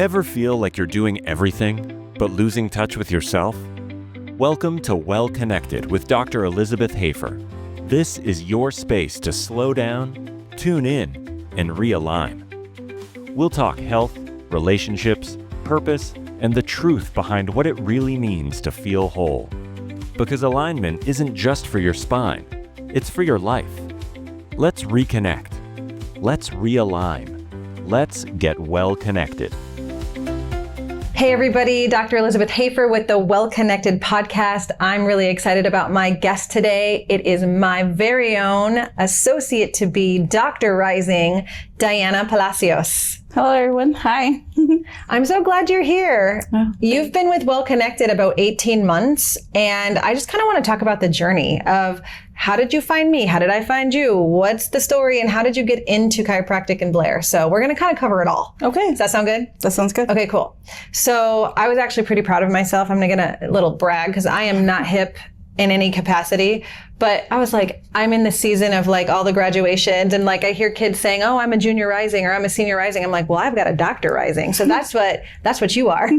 Ever feel like you're doing everything, but losing touch with yourself? Welcome to Well Connected with Dr. Elizabeth Hoefer. This is your space to slow down, tune in, and realign. We'll talk health, relationships, purpose, and the truth behind what it really means to feel whole. Because alignment isn't just for your spine, it's for your life. Let's reconnect. Let's realign. Let's get well connected. Hey everybody, Dr. Elizabeth Hoefer with the Well Connected podcast. I'm really excited about my guest today. It is my very own associate to be, Dr. Rising, Diana Palacios. Hello everyone, hi. I'm so glad you're here. You've been with Well Connected about 18 months, and I just kind of want to talk about the journey of how did you find me? How did I find you? What's the story? And how did you get into chiropractic and Blair? So we're going to kind of cover it all. Okay. Does that sound good? That sounds good. Okay, cool. So I was actually pretty proud of myself. I'm going to little brag because I am not hip in any capacity, but I was like, I'm in the season of like all the graduations, and like I hear kids saying, oh, I'm a junior rising or I'm a senior rising. I'm like, well, I've got a doctor rising. So that's what you are.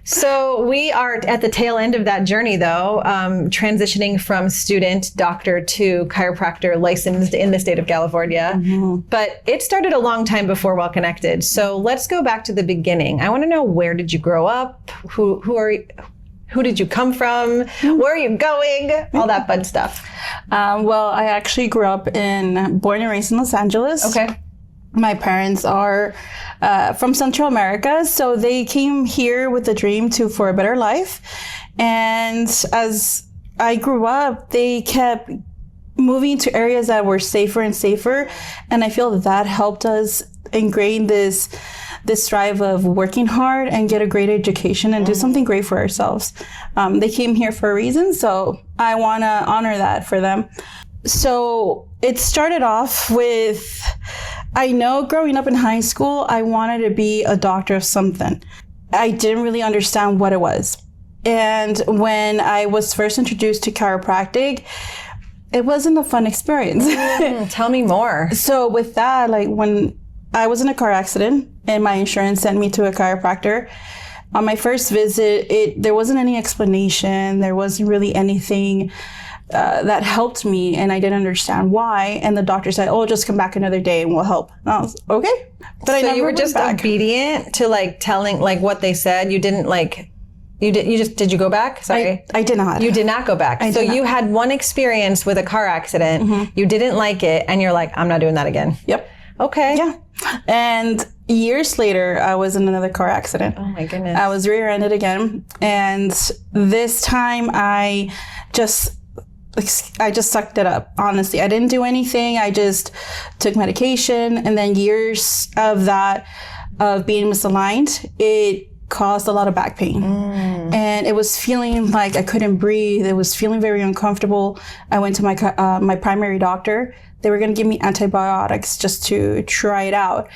So we are at the tail end of that journey though, transitioning from student doctor to chiropractor licensed in the state of California. Mm-hmm. But it started a long time before Well Connected. So let's go back to the beginning. I want to know, where did you grow up? Who did you come from? Where are you going? All that fun stuff. Well, I actually grew up born and raised in Los Angeles. Okay. My parents are from Central America, so they came here with a dream for a better life. And as I grew up, they kept moving to areas that were safer and safer. And I feel that helped us ingrain this drive of working hard and get a great education and do something great for ourselves. They came here for a reason, so I want to honor that for them. So it started off with, I know growing up in high school, I wanted to be a doctor of something. I didn't really understand what it was. And when I was first introduced to chiropractic, it wasn't a fun experience. Tell me more. So with that, like when I was in a car accident and my insurance sent me to a chiropractor. On my first visit, there wasn't any explanation. There wasn't really anything that helped me, and I didn't understand why. And the doctor said, "Oh, just come back another day and we'll help." And I was okay. But so you were just obedient to like telling like what they said. You didn't like. Did you go back? Sorry. I did not. You did not go back. So you had one experience with a car accident. Mm-hmm. You didn't like it, and you're like, I'm not doing that again. Yep. Okay. Yeah. And years later, I was in another car accident. Oh my goodness. I was rear-ended again. And this time I just sucked it up. Honestly, I didn't do anything. I just took medication. And then years of that, of being misaligned, it caused a lot of back pain. And it was feeling like I couldn't breathe. It was feeling very uncomfortable. I went to my primary doctor. They were going to give me antibiotics just to try it out.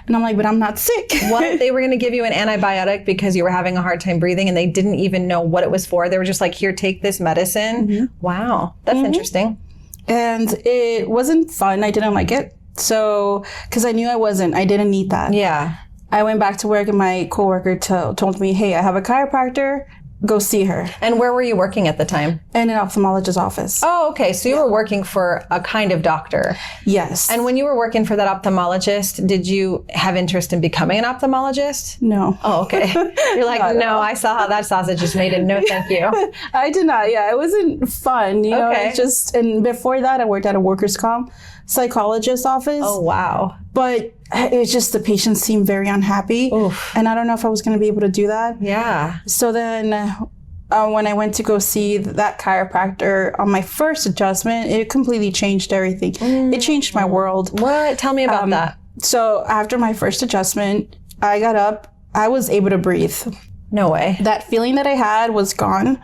And I'm like, but I'm not sick. What? They were going to give you an antibiotic because you were having a hard time breathing and they didn't even know what it was for. They were just like, here, take this medicine. Mm-hmm. Wow. That's interesting. And it wasn't fun. I didn't like it. So, because I knew I didn't need that. Yeah. I went back to work and my coworker told me, hey, I have a chiropractor. Go see her. And where were you working at the time? In an ophthalmologist's office. Oh, okay. So you were working for a kind of doctor. Yes. And when you were working for that ophthalmologist, did you have interest in becoming an ophthalmologist? No. Oh, okay. You're like, no, I saw how that sausage is made and no thank you. I did not. Yeah, it wasn't fun. You know, it's just, and before that I worked at a workers' comp psychologist's office. Oh, wow. But it's just the patients seemed very unhappy. Oof. And I don't know if I was going to be able to do that. Yeah. So then when I went to go see that chiropractor on my first adjustment, it completely changed everything. It changed my world. What? Tell me about that. So after my first adjustment, I got up. I was able to breathe. No way. That feeling that I had was gone.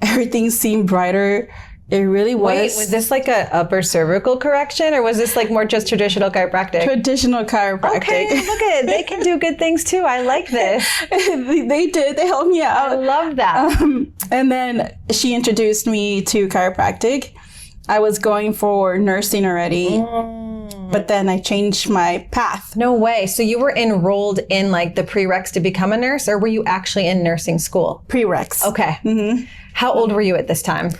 Everything seemed brighter. It really was. Wait, was this like a upper cervical correction, or was this like more just traditional chiropractic? Traditional chiropractic. Okay, look at it. They can do good things too. I like this. They did. They helped me out. I love that. And then she introduced me to chiropractic. I was going for nursing already. But then I changed my path. No way. So you were enrolled in like the prereqs to become a nurse, or were you actually in nursing school? Prereqs. Okay. How old were you at this time?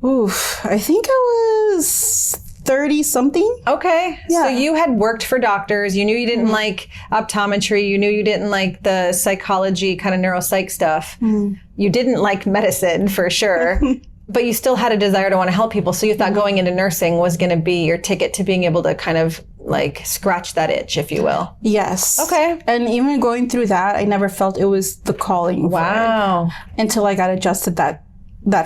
Oof, I think I was 30 something. Okay. Yeah. So you had worked for doctors. You knew you didn't like optometry. You knew you didn't like the psychology kind of neuropsych stuff. You didn't like medicine for sure. But you still had a desire to want to help people. So you thought going into nursing was going to be your ticket to being able to kind of like scratch that itch, if you will. Yes. Okay. And even going through that, I never felt it was the calling. Wow. For it until I got adjusted that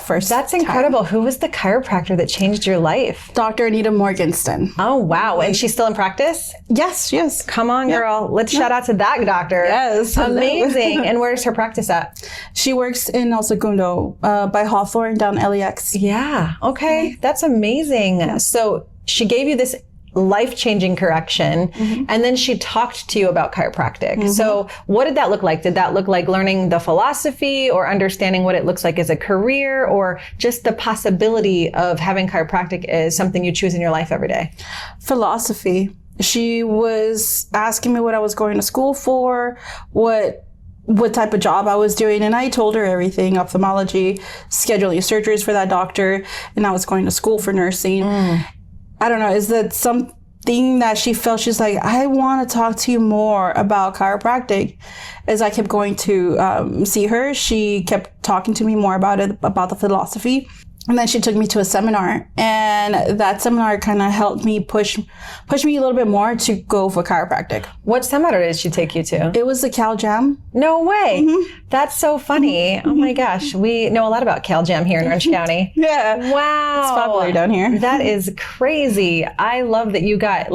first That's time. incredible. Who was the chiropractor that changed your life? Dr. Anita Morgenstern. Oh, wow. And she's still in practice? Yes. Come on, girl. Let's shout out to that doctor. Yes. Hello. Amazing. And where's her practice at? She works in El Segundo by Hawthorne down LAX. Yeah. Okay. That's amazing. So she gave you this life-changing correction, and then she talked to you about chiropractic. So what did that look like? Did that look like learning the philosophy or understanding what it looks like as a career, or just the possibility of having chiropractic as something you choose in your life every day? Philosophy. She was asking me what I was going to school for, what type of job I was doing, and I told her everything: ophthalmology, scheduling surgeries for that doctor, and I was going to school for nursing. I don't know, is that something that she felt? She's like, I want to talk to you more about chiropractic. As I kept going to see her, she kept talking to me more about it, about the philosophy. And then she took me to a seminar, and that seminar kind of helped me push me a little bit more to go for chiropractic. What seminar did she take you to? It was the Cal Jam. No way. That's so funny. Oh my gosh. We know a lot about Cal Jam here in Orange County. Yeah. Wow. It's popular down here. That is crazy. I love that you got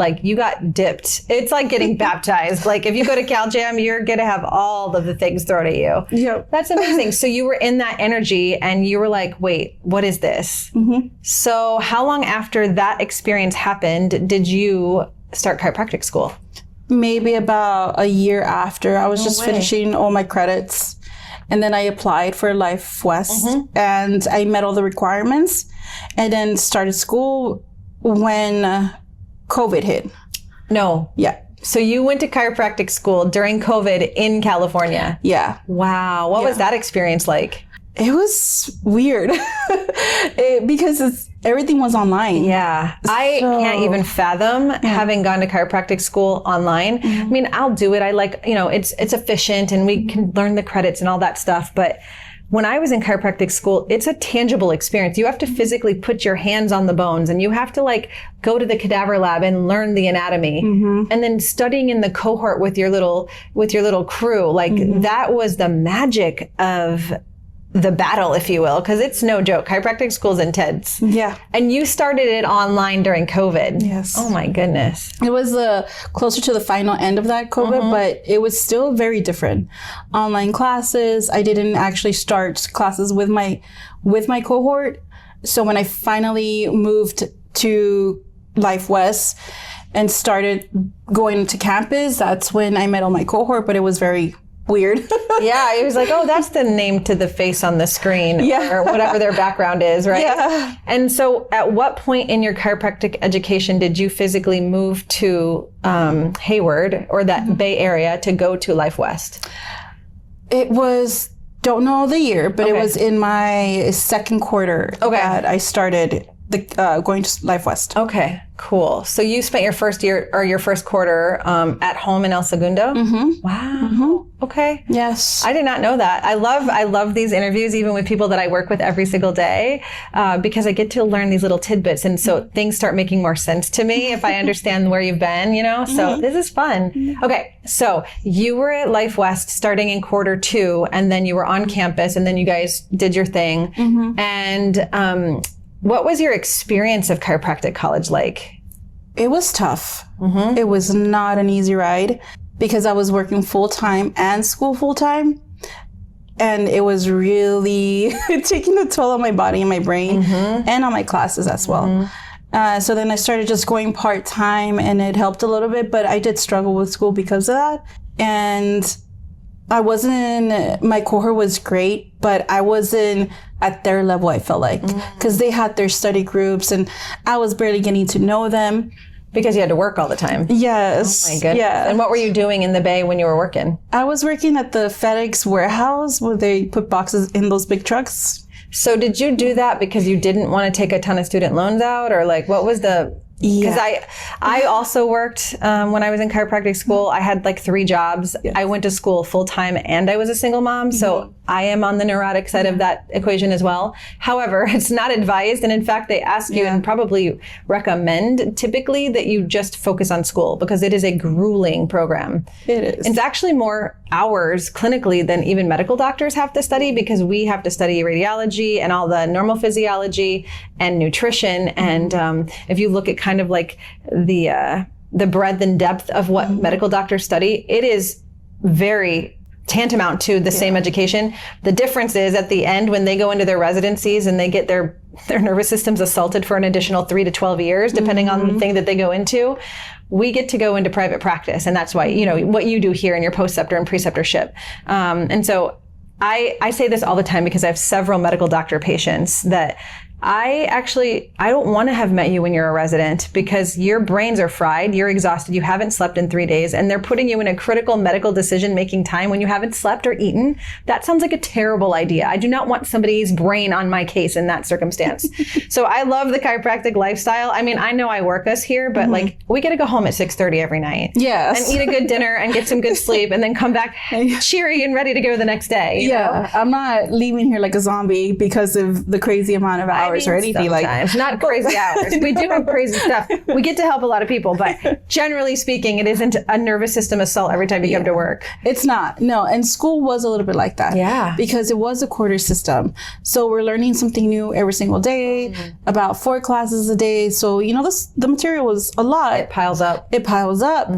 dipped. It's like getting baptized. Like if you go to Cal Jam, you're going to have all of the things thrown at you. Yep. That's amazing. So you were in that energy and you were like, wait, what is this? So how long after that experience happened did you start chiropractic school? Maybe about a year after. I was just finishing all my credits. And then I applied for Life West and I met all the requirements and then started school when COVID hit. No. Yeah. So you went to chiropractic school during COVID in California. Yeah. Wow. What was that experience like? It was weird because everything was online. Yeah. I can't even fathom having gone to chiropractic school online. I mean, I'll do it. I like, it's efficient and we can learn the credits and all that stuff. But when I was in chiropractic school, it's a tangible experience. You have to physically put your hands on the bones and you have to like go to the cadaver lab and learn the anatomy. And then studying in the cohort with your little crew, like that was the magic of the battle, if you will, because it's no joke. Chiropractic school's intense. Yeah. And you started it online during COVID. Yes. Oh my goodness. It was closer to the final end of that COVID, but it was still very different. Online classes. I didn't actually start classes with my cohort. So when I finally moved to Life West and started going to campus, that's when I met all my cohort, but it was very weird. Yeah, it was like, oh, that's the name to the face on the screen or whatever their background is, right? Yeah. And so at what point in your chiropractic education did you physically move to Hayward or that Bay Area to go to Life West? It was, don't know the year, but it was in my second quarter that I started going to Life West. Okay, cool. So you spent your first year or your first quarter at home in El Segundo? Wow. Okay. Yes. I did not know that. I love these interviews, even with people that I work with every single day, because I get to learn these little tidbits. And so things start making more sense to me if I understand where you've been, So this is fun. Okay. So you were at Life West starting in quarter 2, and then you were on campus, and then you guys did your thing. And what was your experience of chiropractic college like? It was tough. It was not an easy ride because I was working full-time and school full-time. And it was really taking a toll on my body and my brain and on my classes as well. So then I started just going part-time and it helped a little bit, but I did struggle with school because of that. And my cohort was great, but I wasn't at their level, I felt like, because they had their study groups and I was barely getting to know them. Because you had to work all the time. Yes. Oh my goodness. Yeah. And what were you doing in the Bay when you were working? I was working at the FedEx warehouse where they put boxes in those big trucks. So did you do that because you didn't want to take a ton of student loans out, or like what was the? Because I also worked when I was in chiropractic school. I had like 3 jobs. Yes. I went to school full time and I was a single mom. So I am on the neurotic side of that equation as well. However, it's not advised. And in fact, they ask you and probably recommend typically that you just focus on school because it is a grueling program. It is. It's actually more hours clinically than even medical doctors have to study because we have to study radiology and all the normal physiology and nutrition. And if you look at kind of like the breadth and depth of what medical doctors study, it is very tantamount to the same education. The difference is at the end when they go into their residencies and they get their nervous systems assaulted for an additional 3 to 12 years, depending on the thing that they go into, we get to go into private practice. And that's why, you know, what you do here in your postceptor and preceptorship. And so I say this all the time because I have several medical doctor patients that I don't want to have met you when you're a resident because your brains are fried, you're exhausted, you haven't slept in 3 days, and they're putting you in a critical medical decision-making time when you haven't slept or eaten. That sounds like a terrible idea. I do not want somebody's brain on my case in that circumstance. So I love the chiropractic lifestyle. I mean, I know I work us here, but like we get to go home at 6:30 every night. Yes. And eat a good dinner and get some good sleep and then come back cheery and ready to go the next day. You know? I'm not leaving here like a zombie because of the crazy amount of hours. Or anything sometimes. Not crazy hours. We do have crazy stuff. We get to help a lot of people, but generally speaking, it isn't a nervous system assault every time you come to work. It's not. No. And school was a little bit like that. Yeah. Because it was a quarter system. So we're learning something new every single day, about 4 classes a day. So, you know, the material was a lot. It piles up.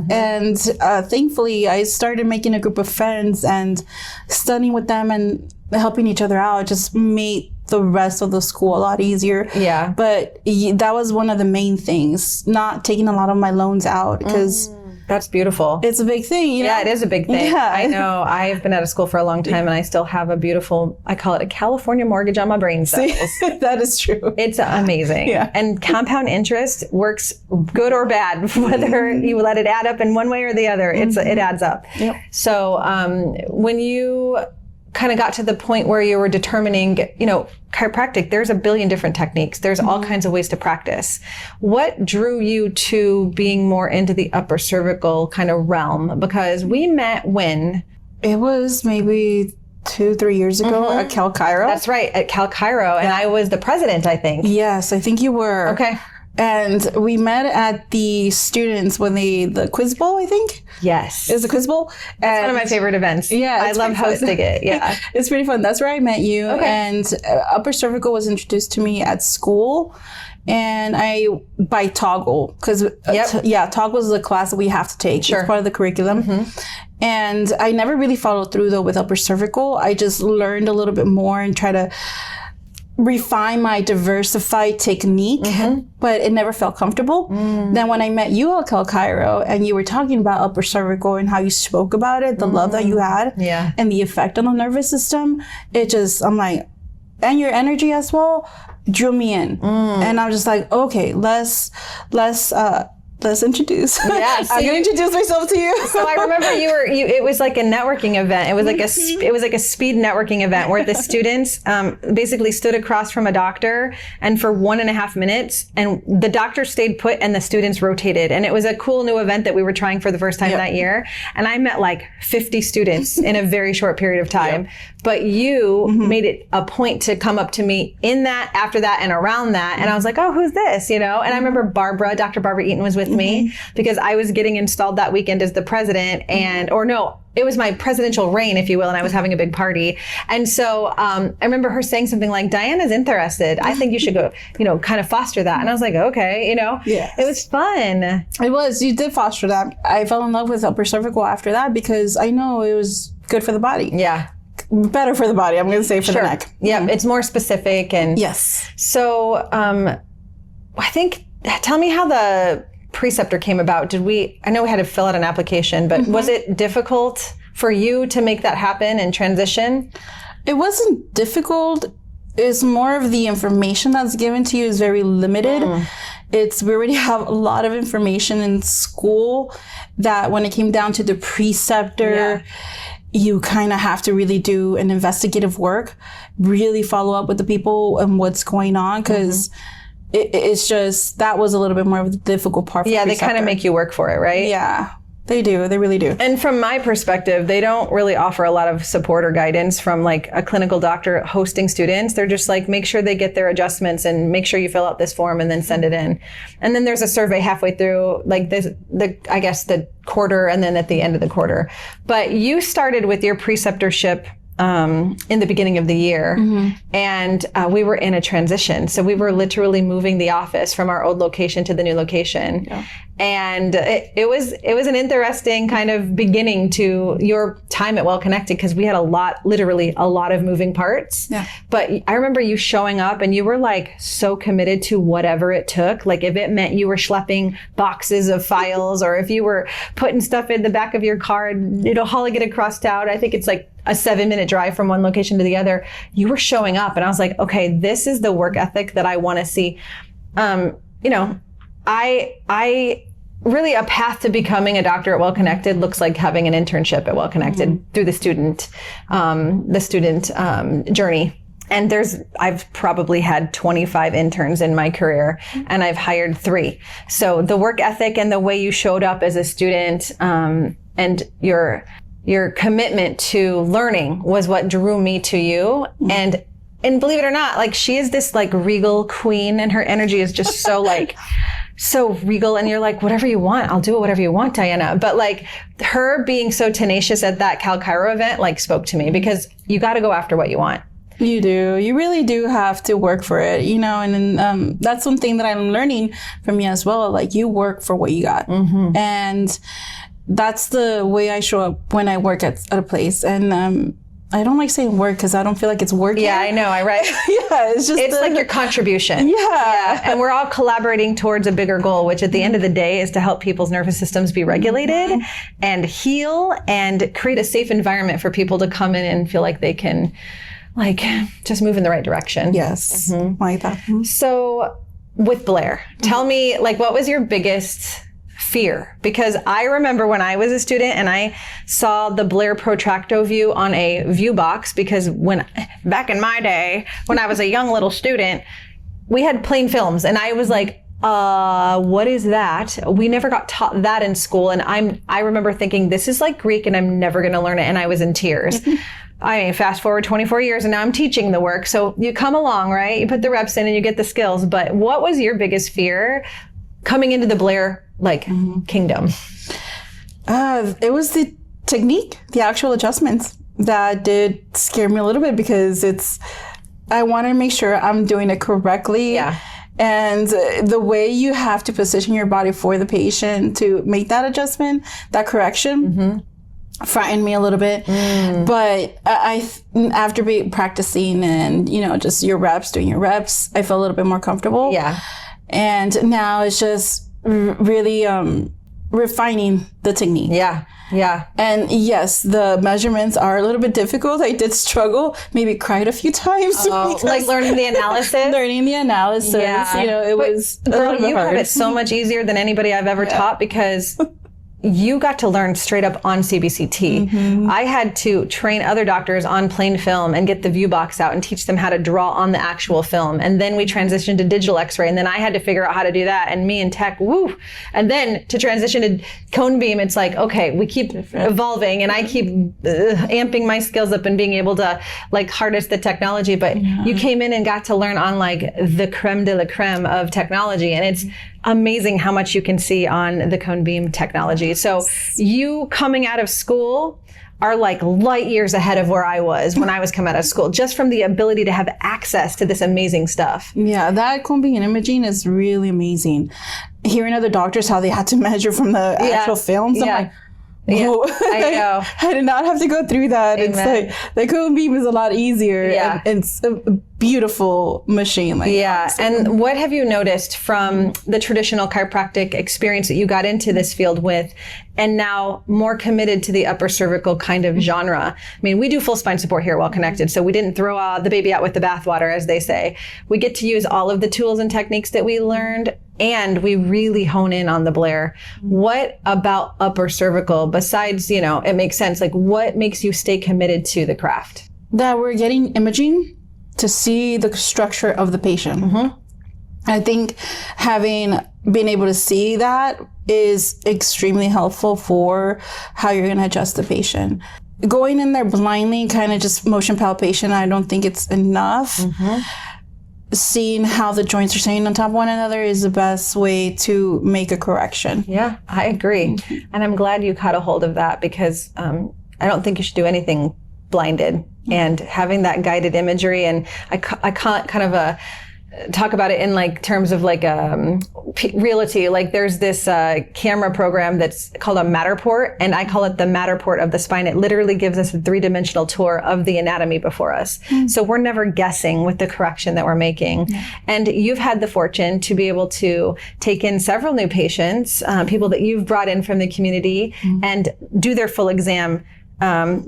And thankfully, I started making a group of friends and studying with them and helping each other out. It just made the rest of the school a lot easier. Yeah. But that was one of the main things, not taking a lot of my loans out because that's beautiful. It's a big thing. You know? Yeah, it is a big thing. Yeah. I know. I've been out of school for a long time and I still have a beautiful, I call it a California mortgage on my brain cells. See, that is true. It's amazing. Yeah. And compound interest works good or bad, whether you let it add up in one way or the other, it adds up. Yep. So when you kind of got to the point where you were determining, you know, chiropractic, there's a billion different techniques. There's all kinds of ways to practice. What drew you to being more into the upper cervical kind of realm? Because we met when? It was maybe 2-3 years ago at Cal Chiro. That's right, at Cal Chiro. And I was the president, I think. Yes, I think you were. Okay. And we met at the students when the quiz bowl, I think. Yes. It was a quiz bowl. That's one of my favorite events. Yeah. I love hosting it. Yeah. It's pretty fun. That's where I met you. Okay. And upper cervical was introduced to me at school. And by Toggle, because Toggle is the class that we have to take. Sure. It's part of the curriculum. And I never really followed through though with upper cervical. I just learned a little bit more and try to refine my diversified technique, but it never felt comfortable. Then when I met you at Cal Chiro and you were talking about upper cervical and how you spoke about it, the love that you had and the effect on the nervous system, I'm like, and your energy as well drew me in. And I'm just like, okay, let's introduce. Yeah, I'm gonna introduce myself to you. So I remember it was like a networking event. It was like a speed networking event where the students basically stood across from a doctor and for 1.5 minutes, and the doctor stayed put and the students rotated. And it was a cool new event that we were trying for the first time that year. And I met like 50 students in a very short period of time. But you made it a point to come up to me in that, after that, and around that. And I was like, oh, who's this? You know? And I remember Dr. Barbara Eaton was with me because I was getting installed that weekend as the president it was my presidential reign, if you will, and I was having a big party. And so I remember her saying something like, Diana's interested. I think you should go, kind of foster that. And I was like, okay, it was fun. It was. You did foster that. I fell in love with upper cervical after that because I know it was good for the body. Yeah. Better for the body, I'm going to say, for the neck. Yeah, it's more specific. And yes. So I think, tell me how the preceptor came about. I know we had to fill out an application, but was it difficult for you to make that happen and transition? It wasn't difficult. It's more of the information that's given to you is very limited. we already have a lot of information in school that when it came down to the preceptor, you kind of have to really do an investigative work, really follow up with the people and what's going on, because it's just, that was a little bit more of the difficult part for the they kind of make you work for it, right? Yeah. They do. They really do. And from my perspective, they don't really offer a lot of support or guidance from like a clinical doctor hosting students. They're just like, make sure they get their adjustments and make sure you fill out this form and then send it in. And then there's a survey halfway through, like I guess the quarter, and then at the end of the quarter. But you started with your preceptorship in the beginning of the year, and we were in a transition. So we were literally moving the office from our old location to the new location. Yeah. And it was an interesting kind of beginning to your time at Well Connected, because we had literally a lot of moving parts. Yeah. But I remember you showing up and you were like so committed to whatever it took. Like if it meant you were schlepping boxes of files, or if you were putting stuff in the back of your car and, hauling it across town. I think it's like a 7-minute drive from one location to the other. You were showing up, and I was like, okay, this is the work ethic that I want to see. I really, a path to becoming a doctor at Well Connected looks like having an internship at Well Connected through the student journey. And I've probably had 25 interns in my career, and I've hired 3. So the work ethic and the way you showed up as a student, and your commitment to learning was what drew me to you. And believe it or not, like she is this like regal queen, and her energy is just so like, so regal. And you're like, whatever you want, I'll do it, whatever you want, Diana. But like her being so tenacious at that Cal Chiro event, like spoke to me, because you got to go after what you want. You do. You really do have to work for it, and then, that's one thing that I'm learning from you as well. Like you work for what you got. And that's the way I show up when I work at a place. And I don't like saying work because I don't feel like it's work. Yeah, I know. Right? Yeah, it's like your contribution. Yeah. And we're all collaborating towards a bigger goal, which at the end of the day is to help people's nervous systems be regulated and heal, and create a safe environment for people to come in and feel like they can like just move in the right direction. Yes. Like that. So with Blair, tell me, like, what was your biggest fear? Because I remember when I was a student and I saw the Blair Protracto view on a view box, because back in my day, when I was a young little student, we had plain films, and I was like, what is that? We never got taught that in school. And I remember thinking, this is like Greek and I'm never going to learn it. And I was in tears. I mean, fast forward 24 years and now I'm teaching the work. So you come along, right? You put the reps in and you get the skills. But what was your biggest fear coming into the Blair kingdom? It was the technique, the actual adjustments that did scare me a little bit, because I want to make sure I'm doing it correctly. Yeah. And the way you have to position your body for the patient to make that adjustment, that correction, frightened me a little bit. But after practicing and, just doing your reps, I felt a little bit more comfortable. Yeah. And now it's just really refining the technique. Yeah. Yeah. And yes, the measurements are a little bit difficult. I did struggle, maybe cried a few times. Oh, like learning the analysis? Learning the analysis. Yeah. It was a little bit hard. You have it so much easier than anybody I've ever taught, because you got to learn straight up on CBCT. I had to train other doctors on plain film and get the view box out and teach them how to draw on the actual film. And then we transitioned to digital x-ray, and then I had to figure out how to do that. And me and tech, woo. And then to transition to cone beam, it's like, okay, we keep evolving, and I keep amping my skills up and being able to like harness the technology. But you came in and got to learn on like the creme de la creme of technology. And it's amazing how much you can see on the cone beam technology. So you coming out of school are like light years ahead of where I was when I was coming out of school, just from the ability to have access to this amazing stuff. Yeah, that cone beam imaging is really amazing. Hearing other doctors, how they had to measure from the actual films, I'm like, whoa. I know. I did not have to go through that. Amen. It's like the cone beam is a lot easier. Yeah. And it's beautiful machine. Like, yeah. honestly. And what have you noticed from the traditional chiropractic experience that you got into this field with, and now more committed to the upper cervical kind of genre? I mean, we do full spine support here at Well Connected, so we didn't throw the baby out with the bathwater, as they say. We get to use all of the tools and techniques that we learned, and we really hone in on the Blair. What about upper cervical, besides, it makes sense, like what makes you stay committed to the craft? That we're getting imaging to see the structure of the patient. I think having been able to see that is extremely helpful for how you're going to adjust the patient. Going in there blindly, kind of just motion palpation, I don't think it's enough. Seeing how the joints are staying on top of one another is the best way to make a correction. Yeah, I agree. And I'm glad you caught a hold of that, because I don't think you should do anything blinded. And having that guided imagery, and I can't kind of talk about it in like terms of like realty. Like there's this camera program that's called a Matterport, and I call it the Matterport of the spine. It literally gives us a 3-dimensional tour of the anatomy before us. So we're never guessing with the correction that we're making. And you've had the fortune to be able to take in several new patients, people that you've brought in from the community, and do their full exam,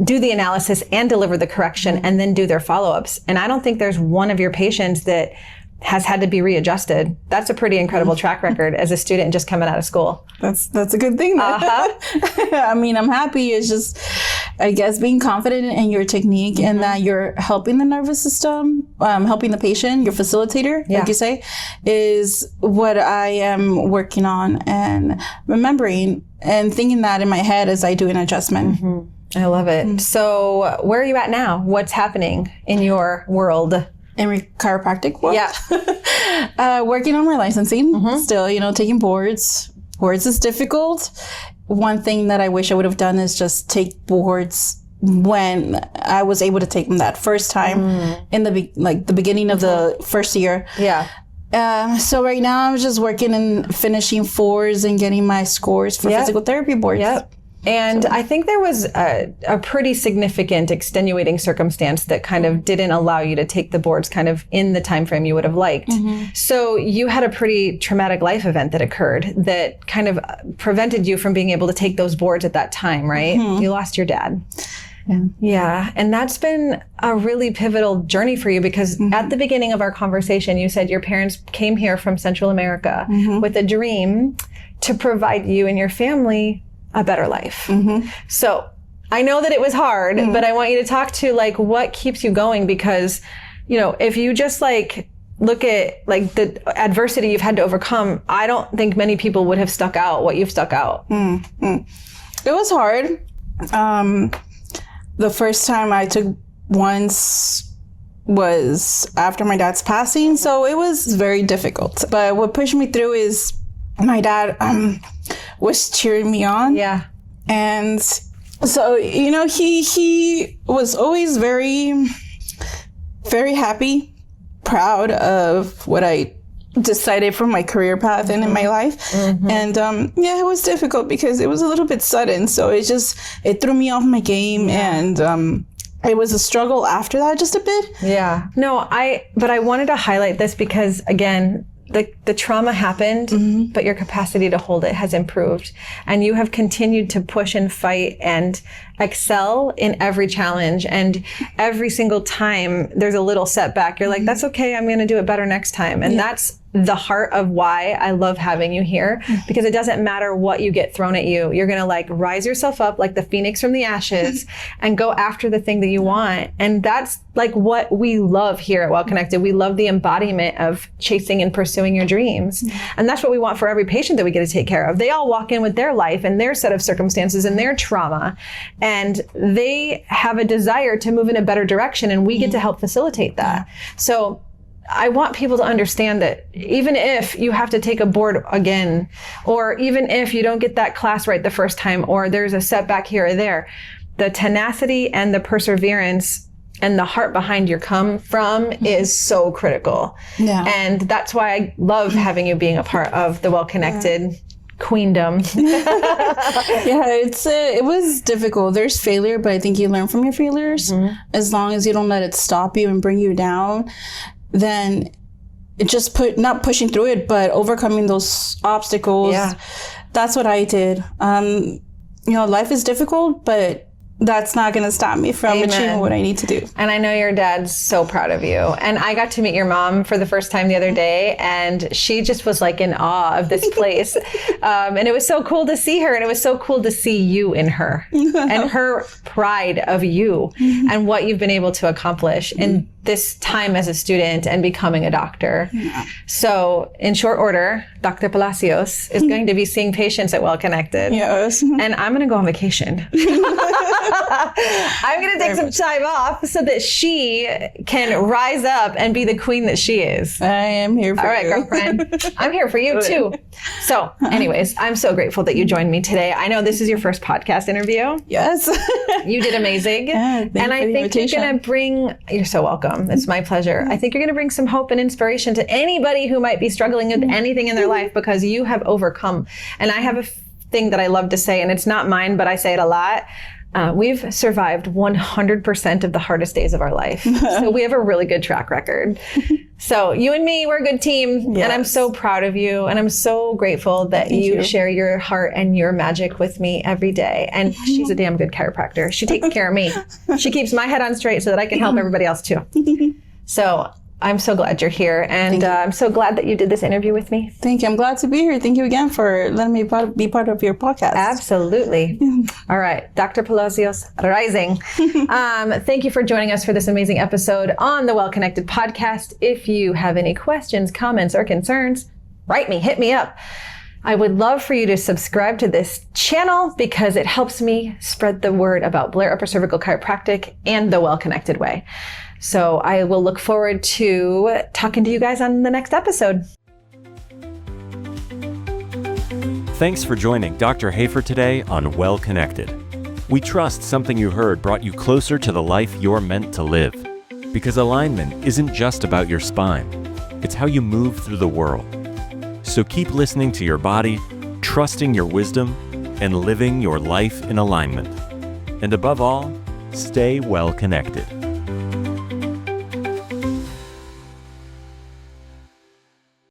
do the analysis and deliver the correction, and then do their follow-ups. And I don't think there's one of your patients that has had to be readjusted. That's a pretty incredible track record as a student just coming out of school. That's a good thing. I mean, I'm happy. It's just, I guess, being confident in your technique and that you're helping the nervous system, helping the patient, your facilitator, like you say, is what I am working on, and remembering and thinking that in my head as I do an adjustment. I love it. So where are you at now? What's happening in your world? In chiropractic world? Yeah. Working on my licensing still, taking boards. Boards is difficult. One thing that I wish I would have done is just take boards when I was able to take them that first time in the beginning of the first year. Yeah. So right now I'm just working and finishing 4s and getting my scores for physical therapy boards. And I think there was a pretty significant extenuating circumstance that kind of didn't allow you to take the boards kind of in the time frame you would have liked. So you had a pretty traumatic life event that occurred that kind of prevented you from being able to take those boards at that time, right? You lost your dad. Yeah. And that's been a really pivotal journey for you, because at the beginning of our conversation, you said your parents came here from Central America with a dream to provide you and your family a better life. So I know that it was hard, but I want you to talk to like what keeps you going, because, if you just like look at like the adversity you've had to overcome, I don't think many people would have stuck out what you've stuck out. It was hard. The first time I took once was after my dad's passing, so it was very difficult. But what pushed me through is my dad was cheering me on. Yeah. And so, he was always very, very happy, proud of what I decided for my career path and in my life. And it was difficult because it was a little bit sudden. So it threw me off my game. And it was a struggle after that just a bit. Yeah. No, but I wanted to highlight this because, again, the trauma happened, but your capacity to hold it has improved. And you have continued to push and fight and excel in every challenge. And every single time there's a little setback, you're like, that's okay, I'm going to do it better next time. And that's the heart of why I love having you here, because it doesn't matter what you get thrown at you. You're going to like rise yourself up like the phoenix from the ashes and go after the thing that you want. And that's like what we love here at Well Connected. We love the embodiment of chasing and pursuing your dreams. And that's what we want for every patient that we get to take care of. They all walk in with their life and their set of circumstances and their trauma, and they have a desire to move in a better direction, and we get to help facilitate that. So I want people to understand that even if you have to take a board again, or even if you don't get that class right the first time, or there's a setback here or there, the tenacity and the perseverance and the heart behind your come from is so critical. And that's why I love having you being a part of the Well Connected queendom. Yeah, it was difficult. There's failure, but I think you learn from your failures. As long as you don't let it stop you and bring you down, then it just not pushing through it, but overcoming those obstacles. Yeah. That's what I did. Life is difficult, but that's not going to stop me from achieving what I need to do. And I know your dad's so proud of you. And I got to meet your mom for the first time the other day, and she just was like in awe of this place. And it was so cool to see her, and it was so cool to see you in her and her pride of you and what you've been able to accomplish in this time as a student and becoming a doctor. So in short order, Dr. Palacios is going to be seeing patients at Well Connected. Yes. And I'm going to go on vacation. I'm going to take some time off so that she can rise up and be the queen that she is. I am here for you. All right, girlfriend. I'm here for you too. So anyways, I'm so grateful that you joined me today. I know this is your first podcast interview. Yes. You did amazing. Yeah, and I think you're going to you're so welcome. It's my pleasure. I think you're going to bring some hope and inspiration to anybody who might be struggling with anything in their life, because you have overcome. And I have a thing that I love to say, and it's not mine, but I say it a lot. We've survived 100% of the hardest days of our life. So we have a really good track record. So you and me, we're a good team. Yes. And I'm so proud of you. And I'm so grateful that you share your heart and your magic with me every day. And she's a damn good chiropractor. She takes care of me. She keeps my head on straight so that I can help everybody else too. So I'm so glad you're here. And I'm so glad that you did this interview with me. Thank you. I'm glad to be here. Thank you again for letting me be part of your podcast. Absolutely. All right. Dr. Palacios, rising. Thank you for joining us for this amazing episode on the Well Connected podcast. If you have any questions, comments, or concerns, write me, hit me up. I would love for you to subscribe to this channel because it helps me spread the word about Blair Upper Cervical Chiropractic and the Well Connected Way. So I will look forward to talking to you guys on the next episode. Thanks for joining Dr. Hoefer today on Well Connected. We trust something you heard brought you closer to the life you're meant to live. Because alignment isn't just about your spine, it's how you move through the world. So keep listening to your body, trusting your wisdom, and living your life in alignment. And above all, stay well connected.